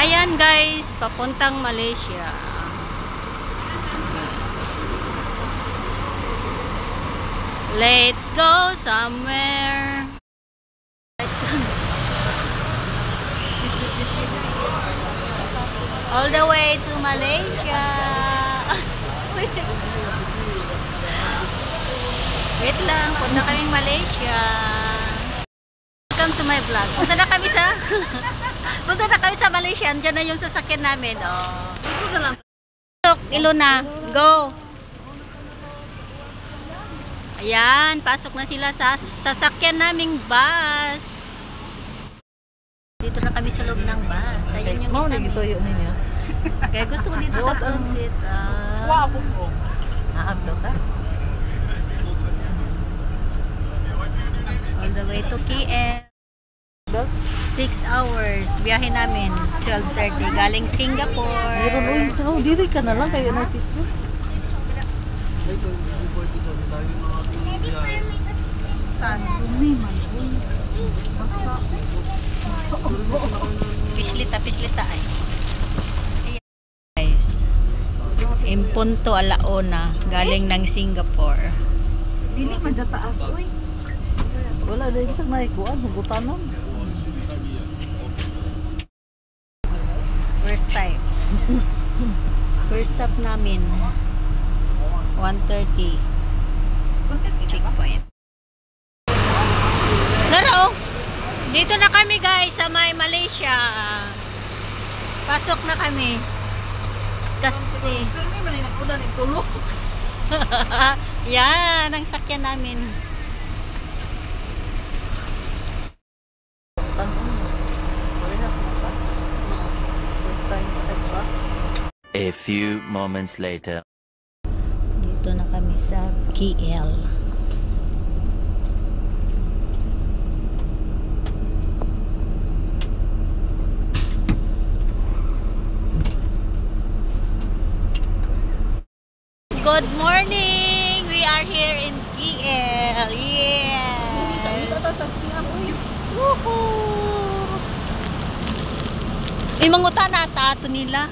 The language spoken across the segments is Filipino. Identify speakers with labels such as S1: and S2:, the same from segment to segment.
S1: Ayan guys, papuntang Malaysia. Let's go somewhere. All the way to Malaysia. Wait lang, punta kaming Malaysia. Welcome to my vlog. Punta na kami sa punta na kami sa Malaysia. Andiyan na yung sasakyan namin. Oh. Ilona, go. Ayan, pasok na sila sa sasakyan naming bus. Dito na kami sa loob ng bus. Ayan yung isa.
S2: Nagituyo ninyo.
S1: Kaya gusto ko dito sa front seat.
S2: Naabdo ka?
S1: All the way to KL. 6 hours. Biyahe namin. 12:30. Galing Singapore.
S2: Oh, dili ka na lang kayo na sityo.
S1: Pislita ay. Ayan. Guys. Impunto alaona. Galing ng Singapore.
S2: Dili man sa taas, oy. Wala na isang naikuan, hugutanan.
S1: First time. First stop namin. 1:30. Checkpoint. Laro! Dito na kami guys sa may Malaysia. Pasok na kami. Kasi yan ang sakyan namin.
S3: A few moments later.
S1: Dito na kami sa KL. Good morning! We are here in KL. Yes! Woohoo! Imangutan na tato nila.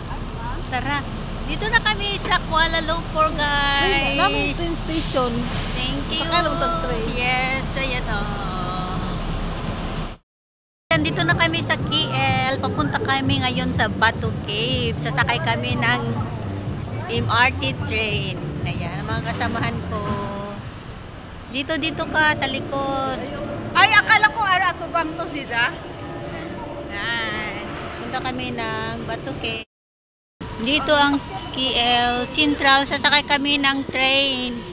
S1: Tara. Dito na kami sa Kuala Lumpur, guys.
S2: Namin train station.
S1: Thank you.
S2: Sakay ng train.
S1: Yes, ayan o. Dito na kami sa KL. Papunta kami ngayon sa Batu Cave. Sasakay kami ng MRT train. Ayan, mga kasamahan ko. Dito ka sa likod.
S2: Ay, akala ko ato bang to siya?
S1: Ayan. Punta kami ng Batu Cave. Dito ang KL Central. Sasakay kami ng train.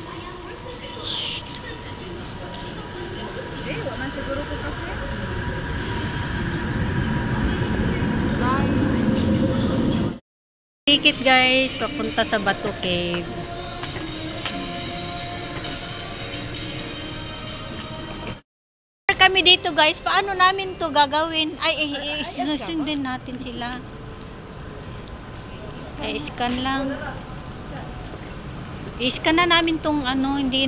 S1: Ticket guys, papunta sa Batu Cave. Kami dito guys, paano namin to gagawin? Ay, susundin natin sila. I-scan lang. I-scan na namin tong ano, hindi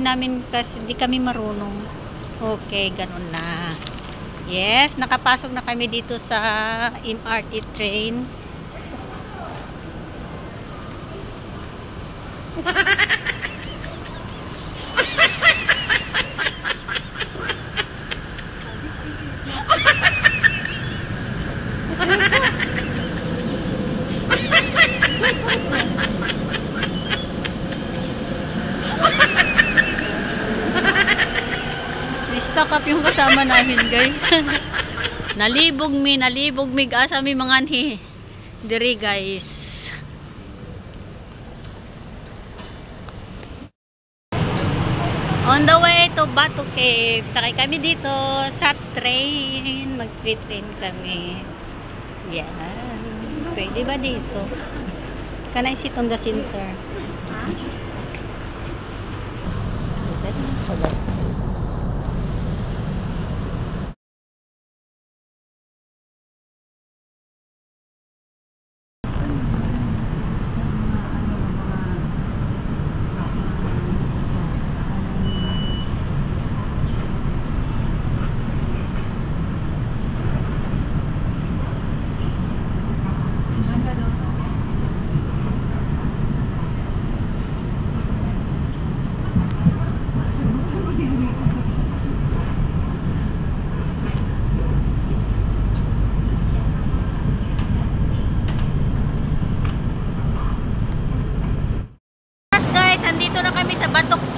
S1: kami marunong. Okay, ganun na. Yes, nakapasok na kami dito sa MRT train. Stock up yung kasama namin guys. nalibog mi asa mi mga ni diri guys. On the way to Batu Cave. Sakay kami dito sa train. Mag-train kami. Yan. Pwede ba dito? Can I sit on the center? Sa Batu Cave.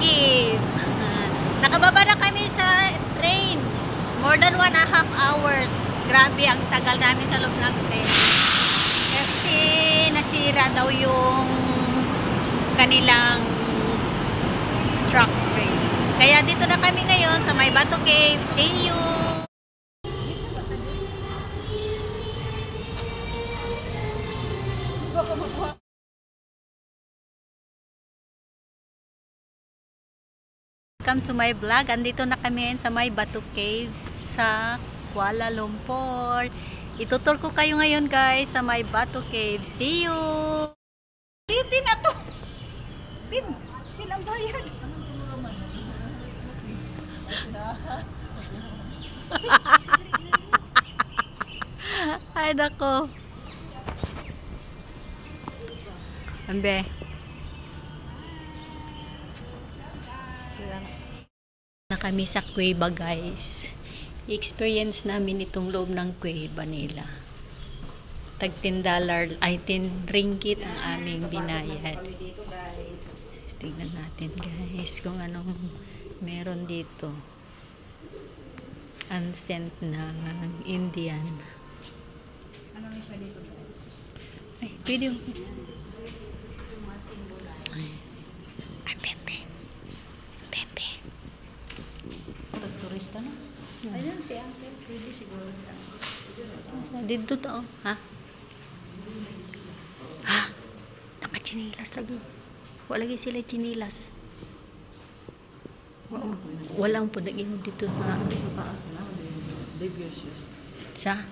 S1: Cave. Nakababa na kami sa train. More than 1.5 hours. Grabe, ang tagal namin sa loob ng train. Kasi nasira daw yung kanilang truck train. Kaya dito na kami ngayon sa May Bato Cave. See you! Welcome to my vlog. Andito na kami sa May Bato Cave sa Kuala Lumpur. Itutur ko kayo ngayon guys sa May Bato Cave. See you!
S2: Tin na to. Tin ang bayan.
S1: Ay nako. Ambe. Na kami sa kuweba guys. I-experience namin itong loob ng kuweba nila. Tag $10 ay 10 ringgit ang aming binayad. Tingnan natin guys kung anong meron dito. Ancient na Indian.
S2: Ano na siya dito guys?
S1: Ay, pwede mo. Ay, bembe. Bembe.
S2: Turista na. Ayun si Uncle. Pwede siguro sa
S1: Dito to. Ha? Ha? Naka-chinilas lagi. Wala lagi sila chinilas. Walang po naging dito na. Sa?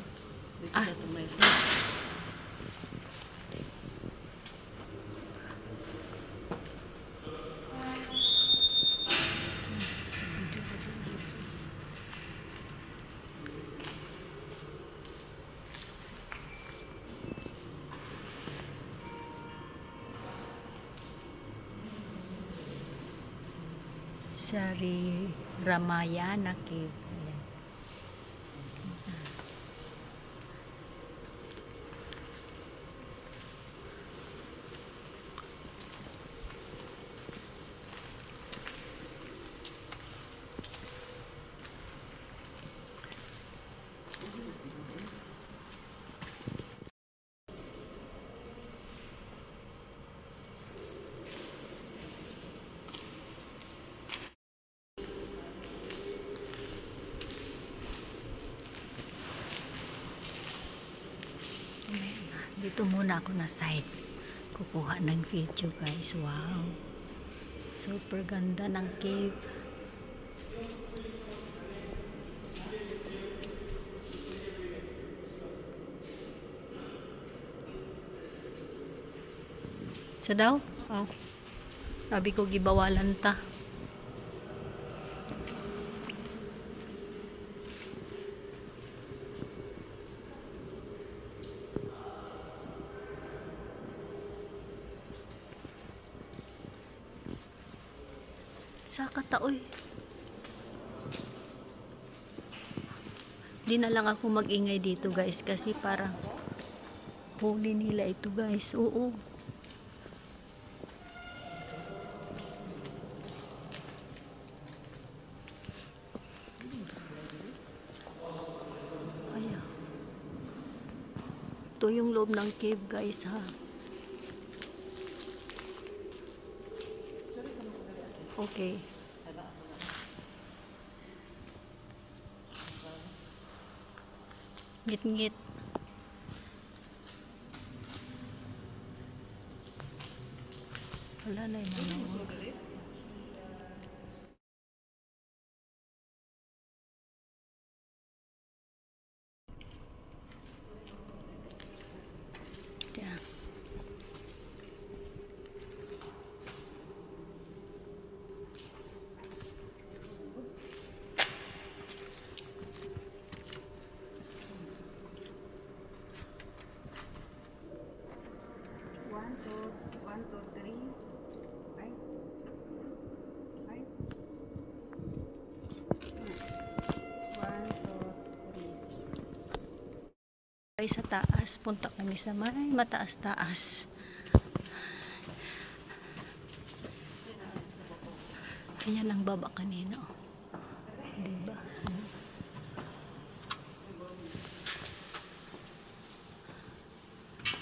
S1: Ah. Sari Ramayana Cave. Ayan. Dito muna ako na site. Kukuha ng video guys. Wow. Super ganda ng cave. Sa daw? Oh. Sabi ko gibawalan ta. Sa kataoy. Di na lang ako mag-ingay dito guys kasi parang huli nila ito guys. Oo. Ayan. Ito yung loob ng cave guys ha. Okay. Ngit-ngit. Wala na yung ano. Yeah. Sa taas, punta kami sa may mataas taas. Ayan ang baba kanina. Oh. Diba?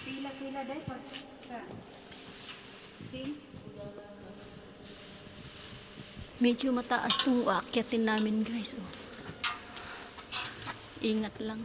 S2: Pila-pila dahil pa sa sing.
S1: Medyo mataas tong aakyatin namin guys. Oh. Ingat lang.